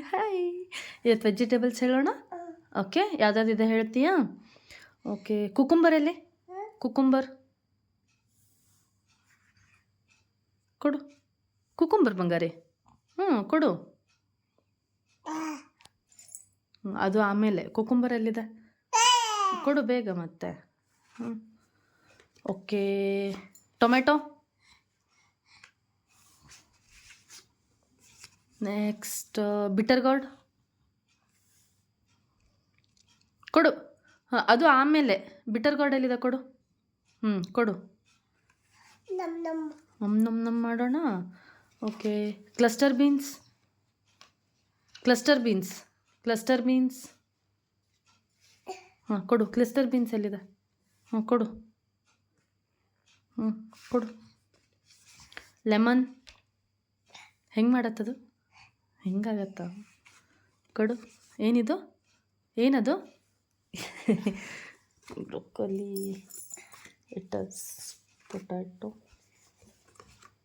Hi. ಇವತ್ತು vegetables ಹೇಳೋಣ. Okay, ಯಾವುದಾದಿದೆ ಹೇಳ್ತೀಯಾ? ಓಕೆ, ಕುಕುಂಬರ್ ಎಲ್ಲಿ? ಕುಕುಂಬರ್ ಕೊಡು. ಕುಕುಂಬರ್ ಬಂಗಾರಿ. ಕೊಡು. ಅದು ಆಮೇಲೆ. ಕುಕುಂಬರ್ ಎಲ್ಲಿದೆ? ಕೊಡು ಬೇಗ ಮತ್ತೆ. Okay, tomato. Next bitter gourd ಕೊಡು. ಅದು ಆಮೇಲೆ. ಬಿಟರ್ ಗಾರ್ಡ್ ಎಲ್ಲಿದೆ? ಕೊಡು. ಕೊಡು. ನಮ್ ಮಾಡೋಣ. Okay, cluster beans. ಕೊಡು. ಕ್ಲಸ್ಟರ್ ಬೀನ್ಸ್ ಎಲ್ಲಿದೆ? ಕೊಡು. ಕೊಡು. ಲೆಮನ್. ಹೆಂಗೆ ಮಾಡತ್ತದು? ಹೆಂಗಾಗತ್ತ? ಕೊಡು. ಏನಿದು? ಏನದು? Broccoli, lettuce, potato,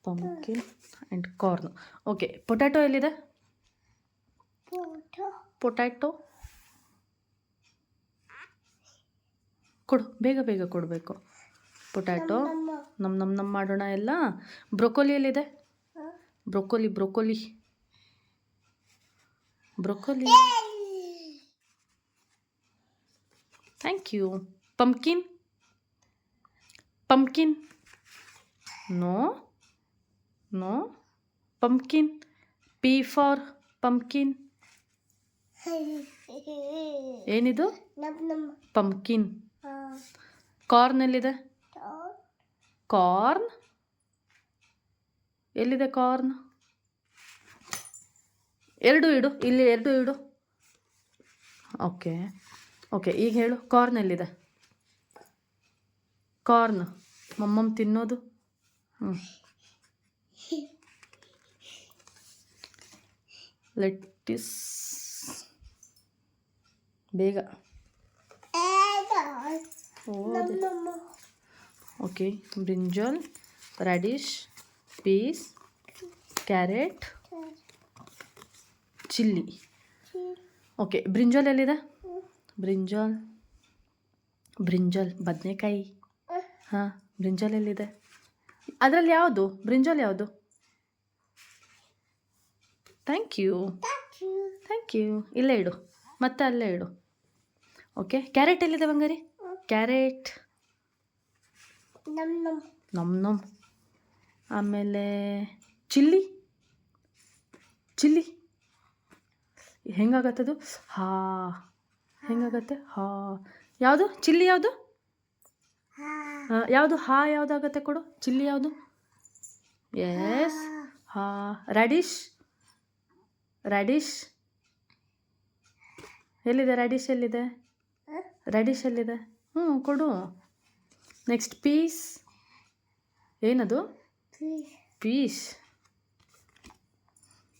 pumpkin and corn. Okay, potato ಎಲ್ಲಿದೆ? ಪೊಟ್ಯಾಟೊ ಕೊಡು. ಬೇಗ ಬೇಗ ಕೊಡಬೇಕು. ಪೊಟ್ಯಾಟೊ. ನಮ್ ಮಾಡೋಣ ಎಲ್ಲ. ಬ್ರೊಕೊಲಿ ಎಲ್ಲಿದೆ? Broccoli. Thank you. Pumpkin. No. Pumpkin. P for pumpkin. ಏನಿದು? ಪಂಪ್ಕಿನ್. ಕಾರ್ನ್ ಎಲ್ಲಿದೆ? ಕಾರ್ನ್ ಎಲ್ಲಿದೆ? ಕಾರ್ನ್ ಎರಡು ಇಡು. ಇಲ್ಲಿ ಎರಡು ಇಡು. ಓಕೆ, ಈಗ ಹೇಳು. ಕಾರ್ನ್ ಎಲ್ಲಿದೆ? ಕಾರ್ನ್ ಮಮ್ಮಮ್ಮ ತಿನ್ನೋದು. ಲೆಟ್ಟಿಸ್. ಬೇಗ. Okay, brinjal, radish, peas, carrot, chilli. Okay, brinjal ಎಲ್ಲಿದೆ? ಬ್ರಿಂಜಾಲ್ ಬದನೆಕಾಯಿ. ಬ್ರಿಂಜಾಲ್ ಎಲ್ಲಿದೆ? ಅದರಲ್ಲಿ ಯಾವುದು? ಬ್ರಿಂಜಾಲ್ ಯಾವುದು? Thank you. ಇಲ್ಲೇ ಇಡು. ಮತ್ತೆ ಅಲ್ಲೇ ಇಡು. ಓಕೆ, ಕ್ಯಾರೆಟ್ ಎಲ್ಲಿದೆ ಬಂಗಾರಿ? ಕ್ಯಾರೆಟ್. ನಮ್. ಆಮೇಲೆ ಚಿಲ್ಲಿ. ಹೆಂಗಾಗತ್ತದು? ಹೆಂಗಾಗತ್ತೆ? ಯಾವುದು? ಚಿಲ್ಲಿ ಯಾವುದು? ಯಾವುದು? ಯಾವುದಾಗತ್ತೆ? ಕೊಡು. ಚಿಲ್ಲಿ ಯಾವುದು? ಎಸ್. ರಾಡಿಶ್ ಎಲ್ಲಿದೆ? ರಾಡಿಶ್ ಎಲ್ಲಿದೆ? ಕೊಡು. Next peas. ಏನದು? ಪೀಸ್.